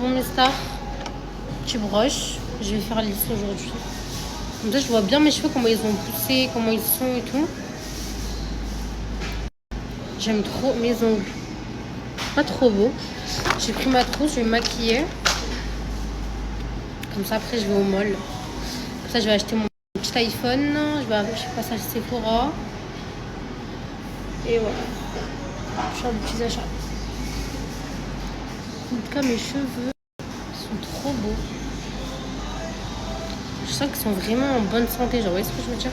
Bon mes stars, tu broches. Je vais faire les lisse aujourd'hui. Comme ça je vois bien mes cheveux, comment ils ont poussé, comment ils sont et tout. J'aime trop mes ongles. Pas trop beau. J'ai pris ma trousse, je vais me maquiller. Comme ça après je vais au mall. Comme ça je vais acheter mon petit iPhone. Je vais passer à Sephora. Et voilà. Je fais des petits achats. En tout cas mes cheveux sont trop beaux. Je sens qu'ils sont vraiment en bonne santé. Genre, vous voyez ce que je veux dire?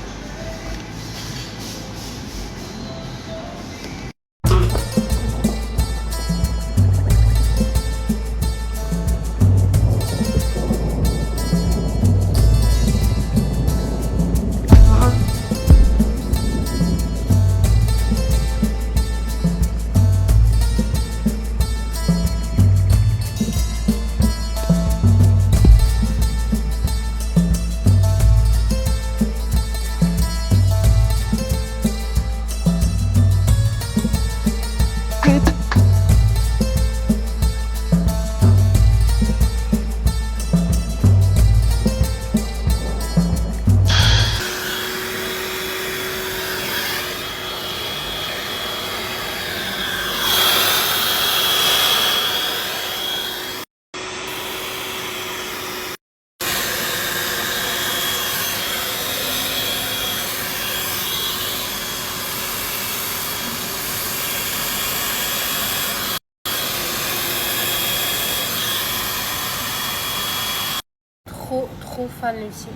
Trop fan ici.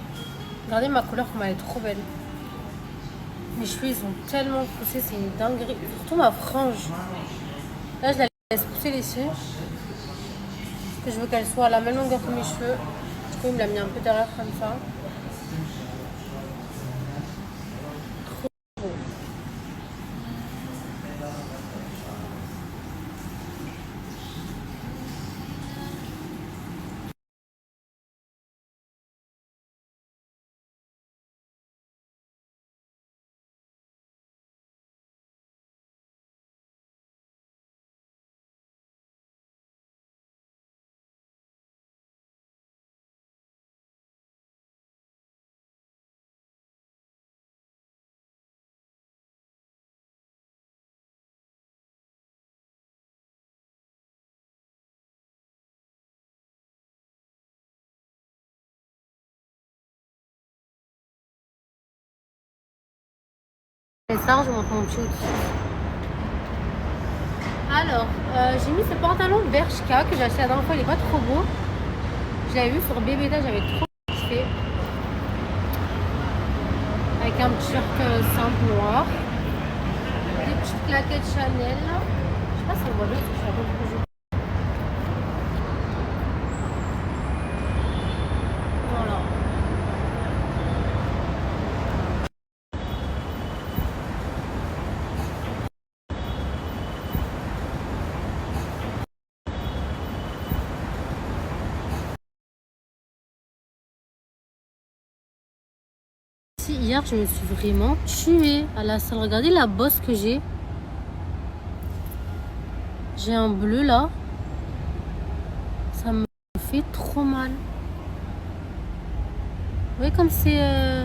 Regardez ma couleur comme elle est trop belle. Mes cheveux ils ont tellement poussé, c'est une dinguerie. Surtout ma frange. Là je la laisse pousser les cils. Parce que je veux qu'elle soit à la même longueur que mes cheveux. Du coup il me l'a mis un peu derrière comme ça. Et ça, je montre mon petit outil. Alors, j'ai mis ce pantalon Bershka que j'ai acheté la dernière fois, il est pas trop beau. Je l'avais vu sur Bébéda, j'avais trop kiffé. Avec un t-shirt simple noir. Des petites claquettes Chanel. Je sais pas si on voit bien parce que je suis un peu trop jolie. Voilà. Hier, je me suis vraiment tuée à la salle. Regardez la bosse que j'ai. J'ai un bleu là. Ça me fait trop mal. Vous voyez comme c'est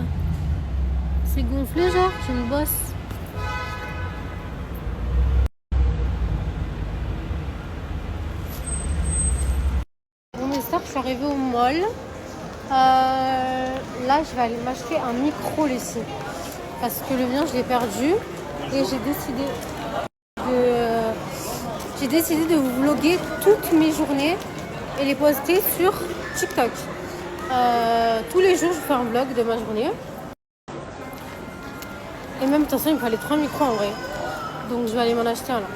gonflé, genre. J'ai une bosse. Bon, mes stars, je suis arrivée au mall. Là, je vais aller m'acheter un micro ici. Parce que le mien, je l'ai perdu. Et j'ai décidé de vous vlogger toutes mes journées et les poster sur TikTok. Tous les jours, je fais un vlog de ma journée. Et même, de toute façon, il me fallait 3 micros en vrai. Donc, je vais aller m'en acheter un là.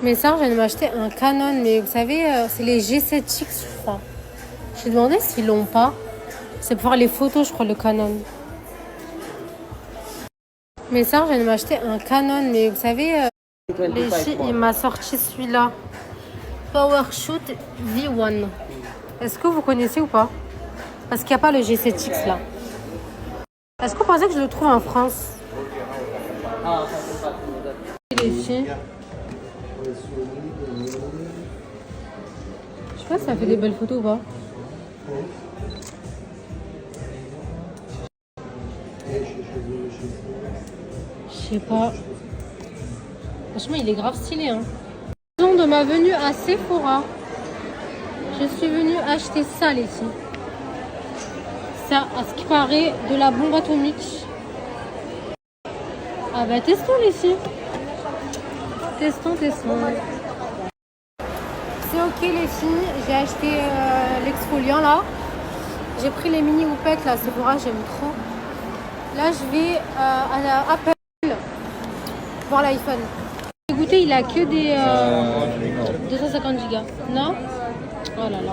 Mes soeurs viennent m'acheter un Canon, mais vous savez, c'est les G7X, je crois. J'ai demandé s'ils l'ont pas. C'est pour faire les photos, je crois, le Canon. Mes soeurs viennent m'acheter un Canon, mais vous savez, les filles, il m'a sorti celui-là. PowerShoot V1. Est-ce que vous connaissez ou pas? Parce qu'il n'y a pas le G7X là. Est-ce que vous pensez que je le trouve en France? Les filles. Je sais pas si ça fait des belles photos ou pas. Je sais pas. Franchement, il est grave stylé. Hein. De ma venue à Sephora, je suis venue acheter ça, les filles. Ça, à ce qui paraît, de la bombe atomique. Ah bah, testons, les filles. Testons. C'est ok, les filles. J'ai acheté l'exfoliant, là. J'ai pris les mini houpettes, là. Sephora, j'aime trop. Là, je vais à Apple voir l'iPhone. Écoutez, il a que des 250 Go. Non? Oh là là.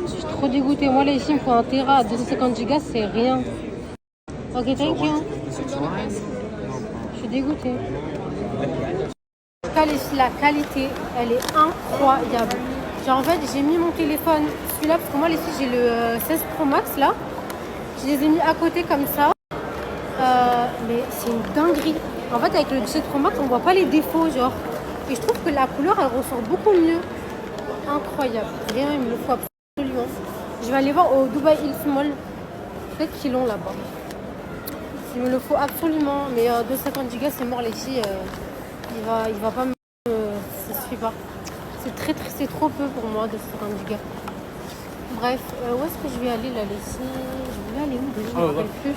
Je suis trop dégoûtée. Moi, les filles, il me faut un Tera à 250 Go, c'est rien. Ok, thank you. Je suis dégoûtée. La qualité, elle est incroyable. Genre, en fait, j'ai mis mon téléphone, celui-là, parce que moi, les filles, j'ai le 16 Pro Max, là. Je les ai mis à côté comme ça. Mais c'est une dinguerie. En fait, avec le 17 Pro Max, on voit pas les défauts, genre. Et je trouve que la couleur, elle ressort beaucoup mieux. Incroyable. Rien, il me le faut absolument. Je vais aller voir au Dubai Hills Mall. Peut-être qu'ils l'ont là-bas. Il me le faut absolument. Mais 250 Go, c'est mort, les filles. Il va pas me... ça suffit pas. C'est trop peu pour moi, 250 Go. Bref, où est-ce que je vais aller, là, les filles? Je vais aller où déjà? Je ne me rappelle plus.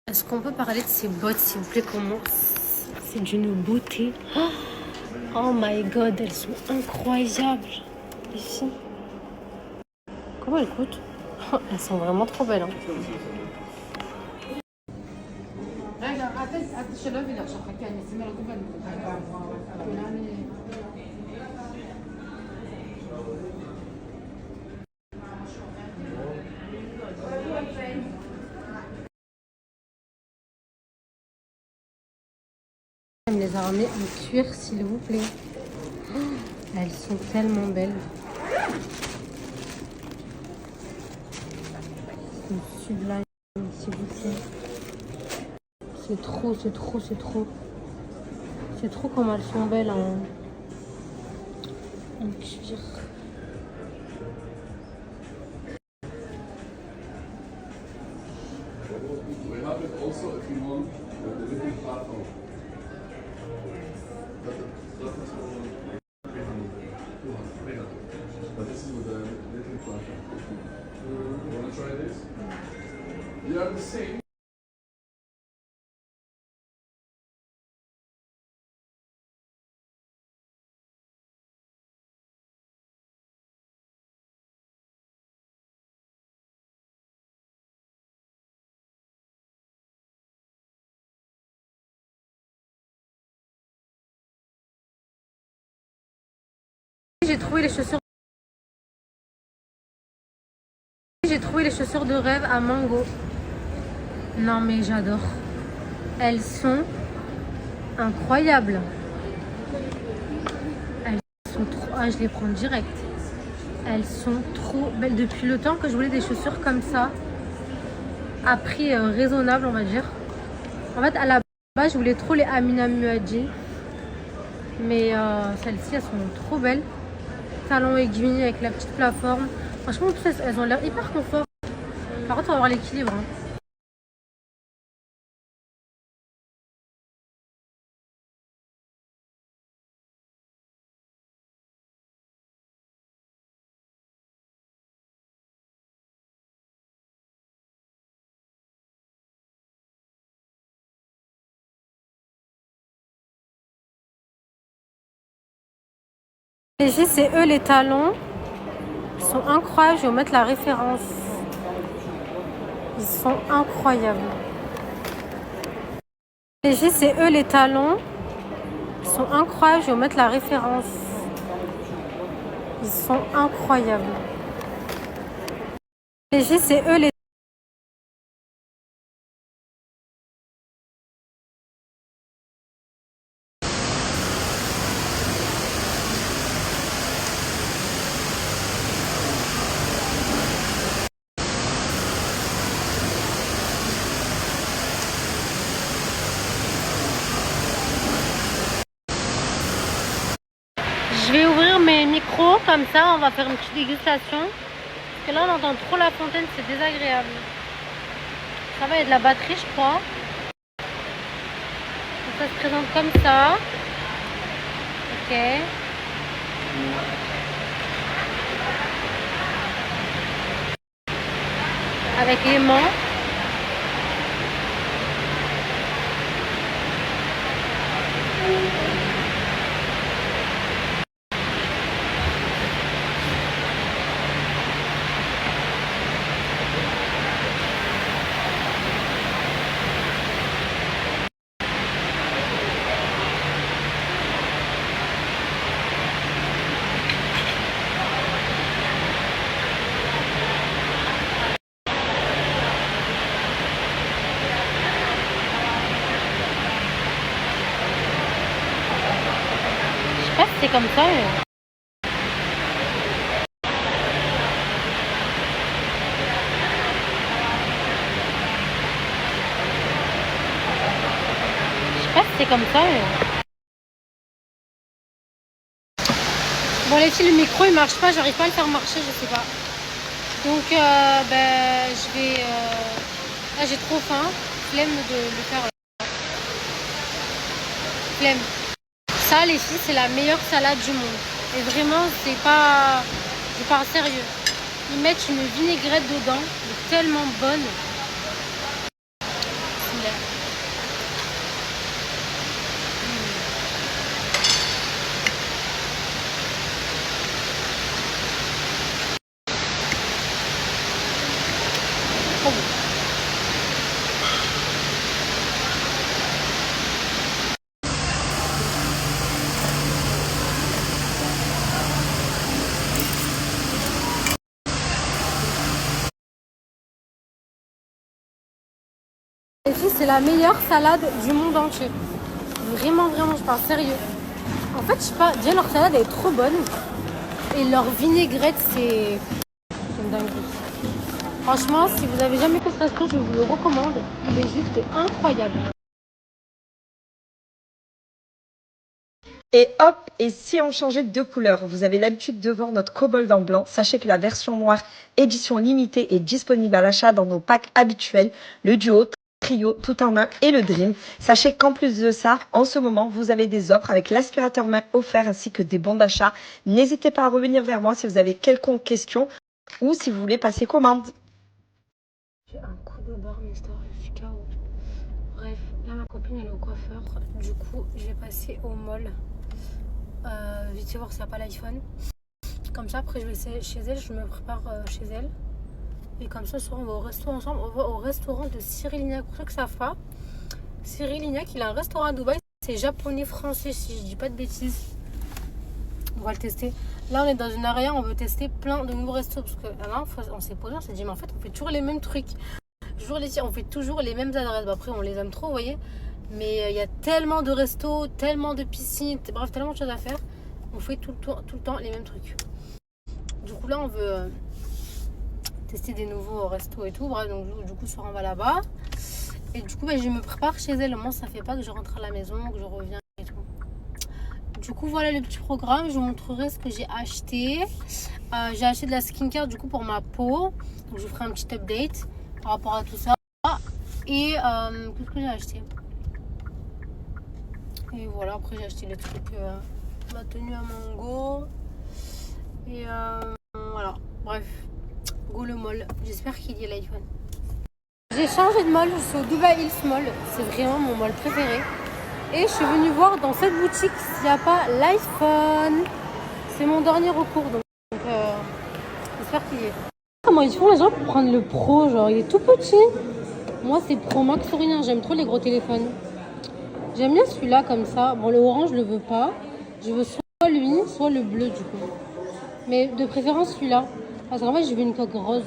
Est-ce qu'on peut parler de ces bottes, s'il vous plaît? Comment? C'est d'une beauté. Oh my god, elles sont incroyables. Les filles. Comment elles coûtent? Elles sont vraiment trop belles. Hein. Elle me les a ramenées en cuir, s'il vous plaît. Elles sont tellement belles. C'est sublime, s'il vous plaît. C'est trop. C'est trop comme elles sont belles en cuir. We have it also if you want the little platform. But this is with a little platform. You want to try this? They are the same. J'ai trouvé les chaussures. J'ai trouvé les chaussures de rêve à Mango. Non mais j'adore. Elles sont incroyables. Elles sont trop... Ah, je les prends direct. Elles sont trop belles. Depuis le temps que je voulais des chaussures comme ça. À prix raisonnable, on va dire. En fait, à la base, je voulais trop les Amina Muadji. Mais celles-ci, elles sont trop belles. Talons aiguilles avec la petite plateforme. Franchement, toutes elles ont l'air hyper confort. Par contre, on va avoir l'équilibre. Hein. Et c'est eux les talons. Ils sont incroyables. Je vais vous mettre la référence. Ils sont incroyables. Et c'est eux les talons. Ils sont incroyables. Je vais vous mettre la référence. Ils sont incroyables. LG, c'est eux les... Je vais ouvrir mes micros comme ça, on va faire une petite dégustation. Parce que là on entend trop la fontaine, c'est désagréable. Ça va, il y a de la batterie je crois. Donc ça se présente comme ça. Ok. Avec aimant. Je sais pas si c'est comme ça. Je sais pas si c'est comme ça. Bon les filles, le micro il marche pas, j'arrive pas à le faire marcher, je sais pas. Donc je vais... Là j'ai trop faim, flemme de le faire. Flemme. Ça les filles, c'est la meilleure salade du monde. Et vraiment, c'est pas... Je parle sérieux. Ils mettent une vinaigrette dedans, elle est tellement bonne. Trop bon. Les filles, c'est la meilleure salade du monde entier. Vraiment, vraiment, je parle sérieux. En fait, je sais pas, déjà leur salade elle est trop bonne. Et leur vinaigrette, c'est une dinguerie. Franchement, si vous avez jamais fait ce resto, je vous le recommande. Il est juste incroyable. Et hop, et si on changeait de couleur? Vous avez l'habitude de voir notre kobold en blanc. Sachez que la version noire édition limitée est disponible à l'achat dans nos packs habituels, le duo, trio, tout en un et le dream. Sachez qu'en plus de ça, en ce moment, vous avez des offres avec l'aspirateur main offert ainsi que des bons d'achat. N'hésitez pas à revenir vers moi si vous avez quelconque question ou si vous voulez passer commande. J'ai un coup de barre, mais je suis KO. Bref, là ma copine elle est au coiffeur. Du coup, je vais passer au mall. Vite fait voir s'il n'y a pas l'iPhone. Comme ça, après je vais essayer chez elle, je me prépare chez elle. Et comme ça, ce soir, on va au resto ensemble. On va au restaurant de Cyril Lignac. Pour ceux qui ne savent pas, Cyril Lignac, il a un restaurant à Dubaï. C'est japonais-français, si je dis pas de bêtises. On va le tester. Là, on est dans une area, on veut tester plein de nouveaux restos. Parce que là, on s'est posé, on s'est dit, mais en fait, on fait toujours les mêmes trucs. On fait toujours les mêmes adresses. Bah, après, on les aime trop, vous voyez. Mais il y a tellement de restos, tellement de piscines, bref, tellement de choses à faire. On fait tout le temps les mêmes trucs. Du coup, là, on veut tester des nouveaux restos et tout. Bref, donc du coup, ce soir, on va là-bas. Et du coup, je me prépare chez elle. Au moins, ça fait pas que je rentre à la maison, que je reviens et tout. Du coup, voilà le petit programme. Je vous montrerai ce que j'ai acheté. J'ai acheté de la skincare, du coup, pour ma peau. Donc, je vous ferai un petit update par rapport à tout ça. Et qu'est-ce que j'ai acheté? Et voilà, après j'ai acheté les trucs, ma tenue à mango. Et voilà, bref, go le mall. J'espère qu'il y a l'iPhone. J'ai changé de mall, je suis au Dubai Hills Mall. C'est vraiment mon mall préféré. Et je suis venue voir dans cette boutique s'il n'y a pas l'iPhone. C'est mon dernier recours, donc j'espère qu'il y est. Comment ils font les gens pour prendre le Pro? Genre, il est tout petit. Moi, c'est Pro Max ou rien. J'aime trop les gros téléphones. J'aime bien celui-là comme ça. Bon, le orange, je le veux pas. Je veux soit lui, soit le bleu du coup. Mais de préférence celui-là. Parce qu'en fait, je veux une coque rose.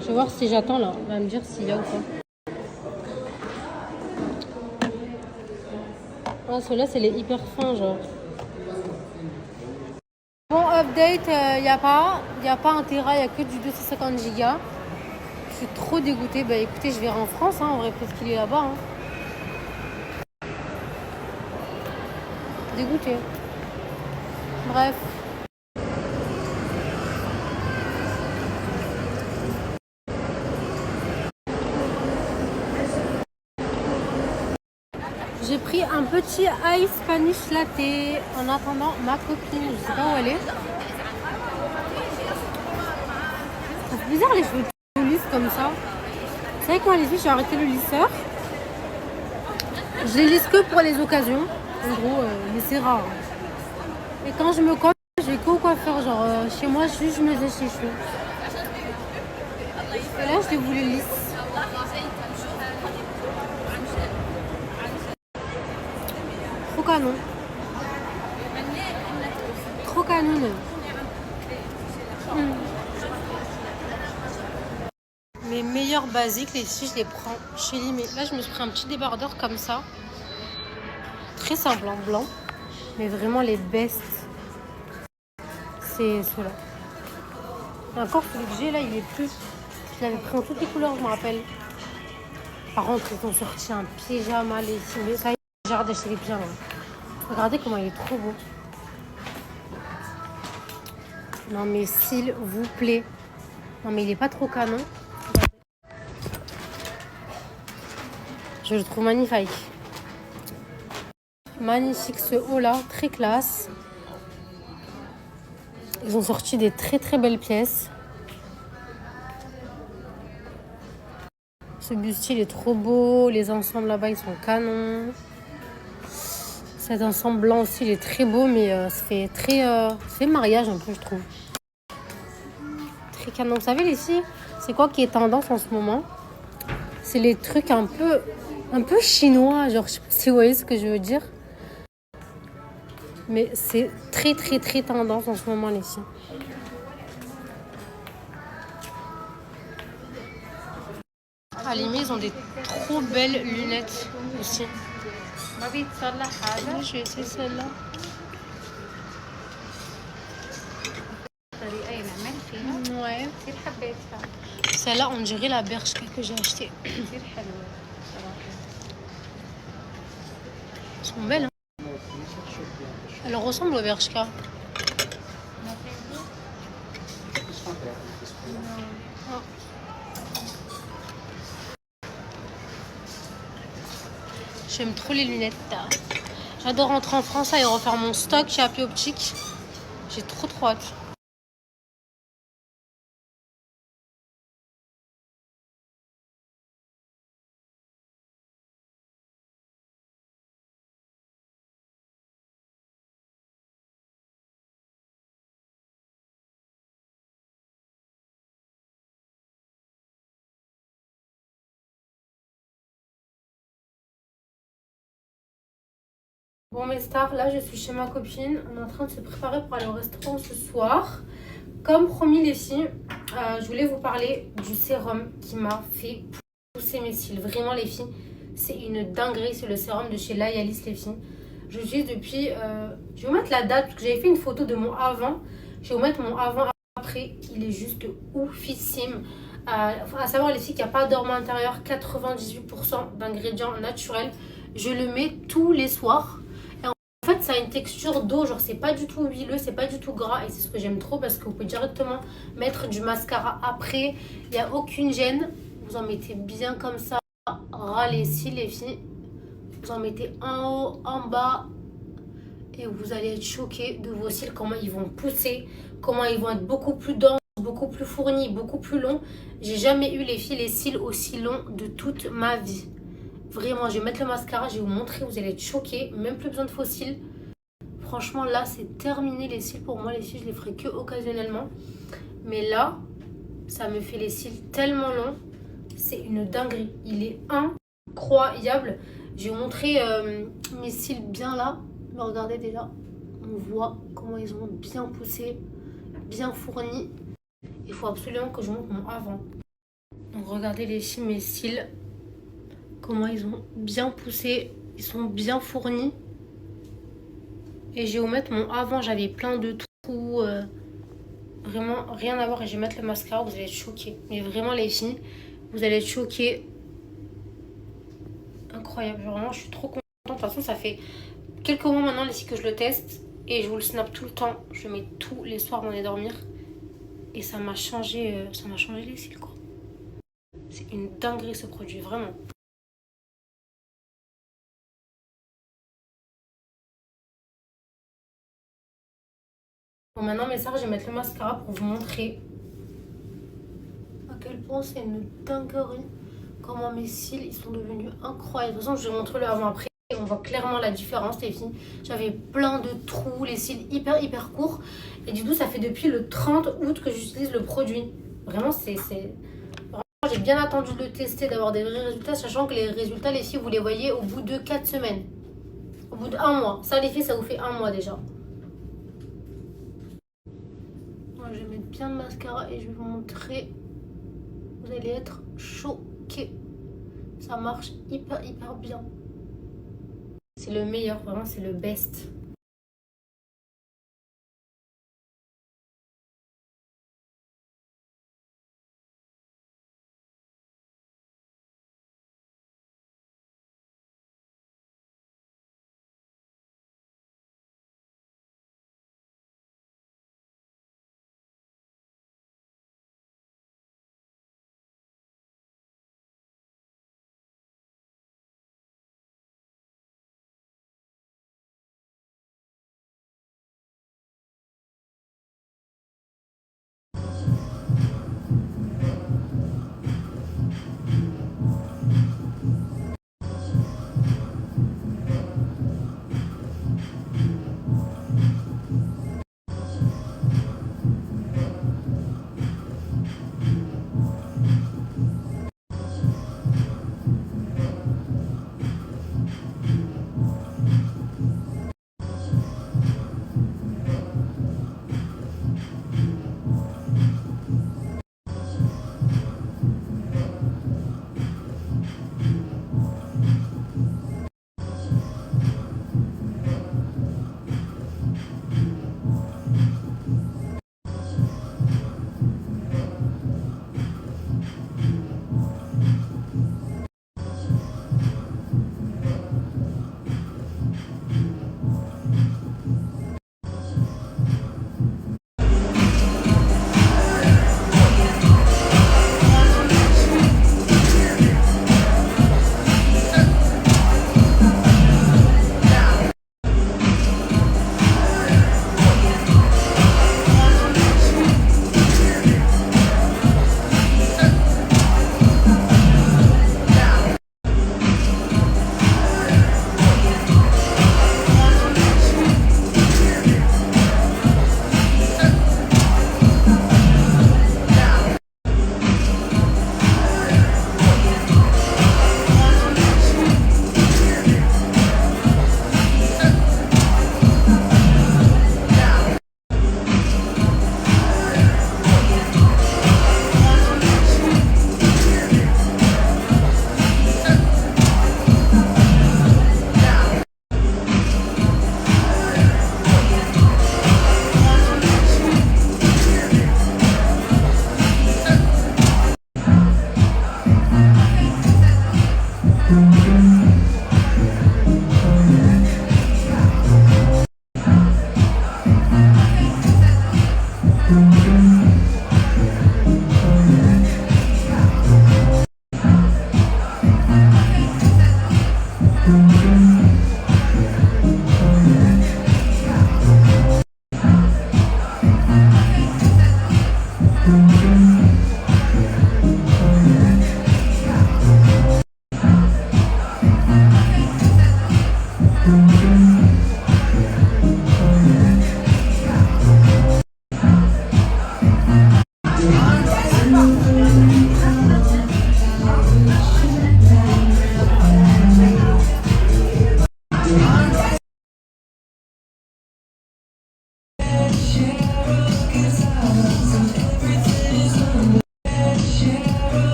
Je vais voir si j'attends là. On va me dire s'il y a ou pas. Ah, ceux-là, c'est les hyper fins, genre. Bon, update, il n'y a pas. Il n'y a pas un Tera, il n'y a que du 250 Go. Je suis trop dégoûtée. Bah écoutez, je verrai en France, hein, en vrai, peut-être qu'il est là-bas. Hein. Dégoûtée. Bref. J'ai pris un petit ice Spanish latte en attendant ma copine. Je sais pas où elle est. C'est bizarre les cheveux tout lisses comme ça. Vous savez que moi les filles, j'ai arrêté le lisseur. Je les lisse que pour les occasions. En gros, mais c'est rare. Et quand je me coiffe, je vais qu'au coiffeur. Genre chez moi, je me lèche les cheveux. Et là, je les voulais lisses. Trop canon. Trop canon. Mes meilleurs basiques, les filles, je les prends chez Lee. Mais là, je me suis pris un petit débardeur comme ça. Très simple en blanc. Mais vraiment les best, c'est ceux-là. Et encore celui que j'ai là, il est plus. Je l'avais pris en toutes les couleurs, je me rappelle. Par contre, ils ont sorti un pyjama, les filles. Mais ça y est, j'ai hâte d'acheter les pyjamas. Regardez comment il est trop beau. Non mais s'il vous plaît. Non mais il est pas trop canon. Je le trouve magnifique. Magnifique ce haut là, très classe. Ils ont sorti des très très belles pièces. Ce bustier il est trop beau. Les ensembles là-bas ils sont canons. Cet ensemble blanc aussi il est très beau, mais ça fait très ça fait mariage un peu je trouve. Très canon. Vous savez les filles, c'est quoi qui est tendance en ce moment? C'est les trucs un peu chinois, genre je sais pas si vous voyez ce que je veux dire. Mais c'est très très très tendance en ce moment les filles. À Limay, ils ont des trop belles lunettes aussi. Je vais essayer celle-là. Ouais. Celle-là, on dirait la Bershka que j'ai achetée. Elles sont belles, hein. Elles ressemblent aux Bershka. J'aime trop les lunettes. J'adore rentrer en France et refaire mon stock chez Happy Optique. J'ai trop hâte. Bon mes stars, là je suis chez ma copine. On est en train de se préparer pour aller au restaurant ce soir. Comme promis les filles, je voulais vous parler du sérum qui m'a fait pousser mes cils. Vraiment les filles, c'est une dinguerie. C'est le sérum de chez Layalis les filles. Je l'utilise depuis... je vais vous mettre la date parce que j'avais fait une photo de mon avant. Je vais vous mettre mon avant après. Il est juste oufissime. À savoir les filles qu'il n'y a pas d'arôme intérieur. 98% d'ingrédients naturels. Je le mets tous les soirs. En fait, ça a une texture d'eau, genre c'est pas du tout huileux, c'est pas du tout gras et c'est ce que j'aime trop parce que vous pouvez directement mettre du mascara après. Il n'y a aucune gêne. Vous en mettez bien comme ça, ras les cils les filles. Vous en mettez en haut, en bas et vous allez être choqués de vos cils, comment ils vont pousser, comment ils vont être beaucoup plus denses, beaucoup plus fournis, beaucoup plus longs. J'ai jamais eu les filles les cils aussi longs de toute ma vie. Vraiment, je vais mettre le mascara, je vais vous montrer, vous allez être choqués. Même plus besoin de faux cils. Franchement, là, c'est terminé les cils. Pour moi, les cils, je les ferai que occasionnellement. Mais là, ça me fait les cils tellement longs. C'est une dinguerie. Il est Incroyable. J'ai montré mes cils bien là. Mais regardez déjà, on voit comment ils ont bien poussé, bien fourni. Il faut absolument que je montre mon avant. Donc regardez les filles, mes cils, comment ils ont bien poussé, ils sont bien fournis. Et je vais vous mettre mon avant, j'avais plein de trous, vraiment rien à voir. Et je vais mettre le mascara, vous allez être choqués. Mais vraiment les filles, vous allez être choqués. Incroyable, vraiment je suis trop contente. De toute façon ça fait quelques mois maintenant les filles que je le teste. Et je vous le snap tout le temps, je le mets tous les soirs avant d'aller dormir. Et ça m'a changé les cils quoi. C'est une dinguerie ce produit, vraiment. Bon maintenant mes sœurs, je vais mettre le mascara pour vous montrer à quel point c'est une dinguerie. Comment mes cils ils sont devenus incroyables. De toute façon je vais vous montrer le avant après. On voit clairement la différence les filles. J'avais plein de trous, les cils hyper courts. Et du coup ça fait depuis le 30 août que j'utilise le produit. Vraiment j'ai bien attendu de le tester, d'avoir des vrais résultats, sachant que les résultats les filles vous les voyez au bout de 4 semaines. Au bout d'1 mois. Ça les filles ça vous fait 1 mois déjà. Je vais mettre bien le mascara et je vais vous montrer. Vous allez être choqués. Ça marche hyper bien. C'est le meilleur, vraiment c'est le best.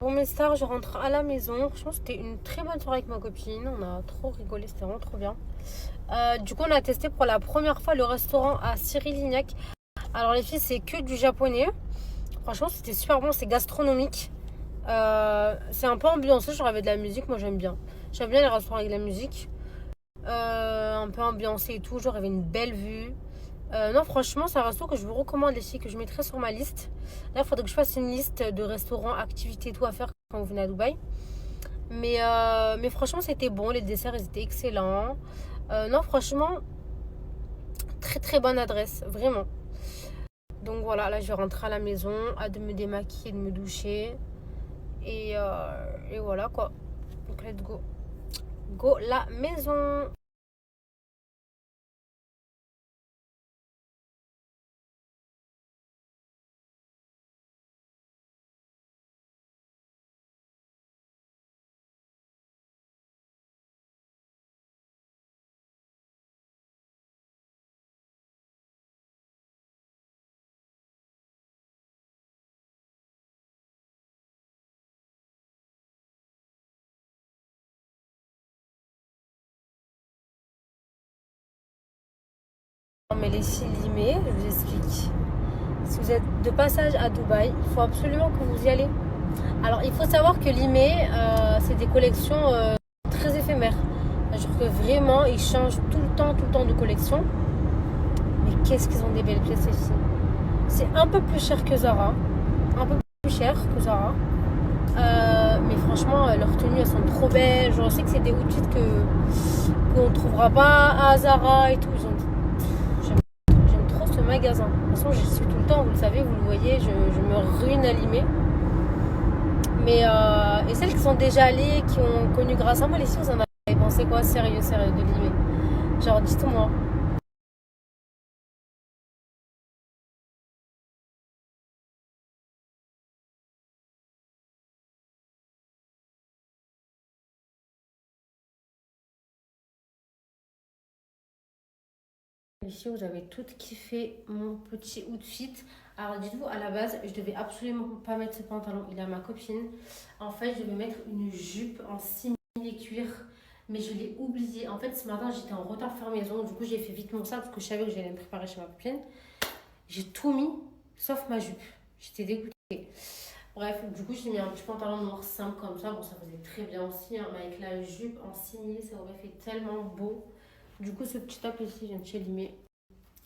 Bon mes stars, je rentre à la maison. Franchement, c'était une très bonne soirée avec ma copine. On a trop rigolé, c'était vraiment trop bien. Du coup, on a testé pour la première fois le restaurant à Cyril Lignac. Alors les filles, c'est que du japonais. Franchement, c'était super bon, c'est gastronomique. C'est un peu ambiancé, genre avec de la musique, moi j'aime bien. J'aime bien les restaurants avec de la musique. Un peu ambiancé et tout, genre il y avait une belle vue. Non, franchement, c'est un resto que je vous recommande, les filles, que je mettrai sur ma liste. Là, il faudrait que je fasse une liste de restaurants, activités, tout à faire quand vous venez à Dubaï. Mais franchement, c'était bon. Les desserts, ils étaient excellents. Non, franchement, très très bonne adresse, vraiment. Donc voilà, là, je vais rentrer à la maison, hâte de me démaquiller, de me doucher. Et voilà quoi. Donc, let's go. Go la maison. Mais les Limé, je vous explique. Si vous êtes de passage à Dubaï, il faut absolument que vous y allez. Alors, il faut savoir que Limé, c'est des collections très éphémères. C'est-à-dire que vraiment, ils changent tout le temps de collection. Mais qu'est-ce qu'ils ont des belles pièces ici. C'est un peu plus cher que Zara. Un peu plus cher que Zara. Mais franchement, leurs tenues, elles sont trop belles. Je sais que c'est des outfits qu'on ne trouvera pas à Zara et tout. J'aime trop ce magasin. De toute façon, j'y suis tout le temps, vous le savez, vous le voyez, je me ruine à Limé. Et celles qui sont déjà allées, qui ont connu grâce à moi, les filles, vous en avez pensé quoi? Sérieux, de Limé. Genre, dites-moi. Ici, vous avez toutes kiffé mon petit outfit. Alors, dites-vous, à la base, je devais absolument pas mettre ce pantalon. Il est à ma copine. En fait, je devais mettre une jupe en simili-cuir. Mais je l'ai oublié. En fait, ce matin, j'étais en retard faire maison. Du coup, j'ai fait vite mon sac parce que je savais que j'allais me préparer chez ma copine. J'ai tout mis, sauf ma jupe. J'étais dégoûtée. Bref, du coup, j'ai mis un petit pantalon noir simple comme ça. Bon, ça faisait très bien aussi. Hein, mais avec la jupe en simili, ça aurait fait tellement beau. Du coup, ce petit top ici, je viens de chez Limé.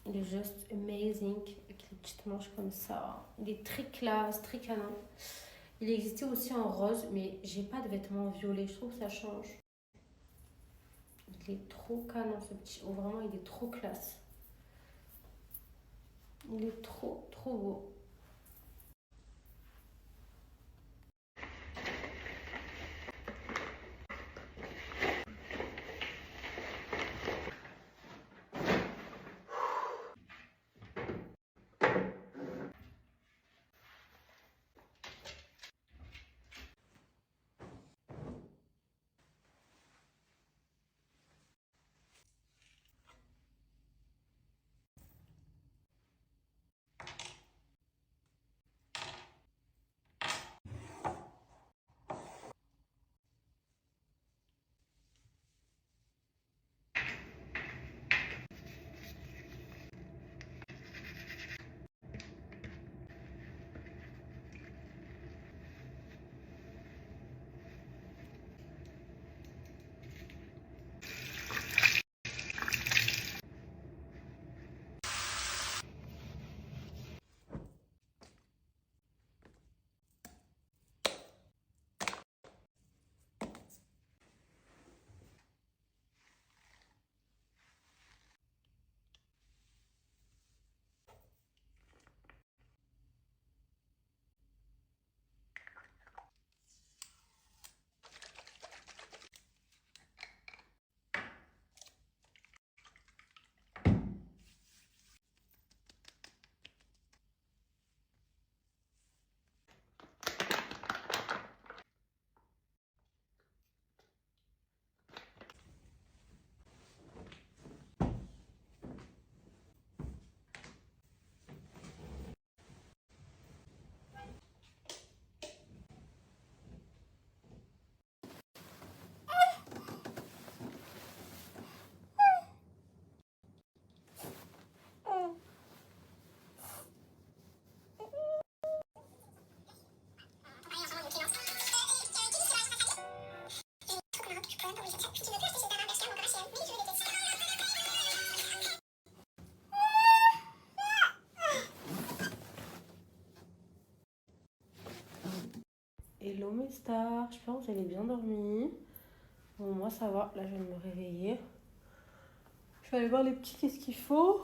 Il est juste amazing. Avec les petites manches comme ça. Il est très classe, très canon. Il existait aussi en rose, mais j'ai pas de vêtements violets. Je trouve que ça change. Il est trop canon ce petit. Oh, vraiment, il est trop classe. Il est trop, trop beau. Hello mes stars, j'espère que vous avez bien dormi. Bon, moi ça va, là je viens de me réveiller. Je vais aller voir les petits, qu'est-ce qu'il faut.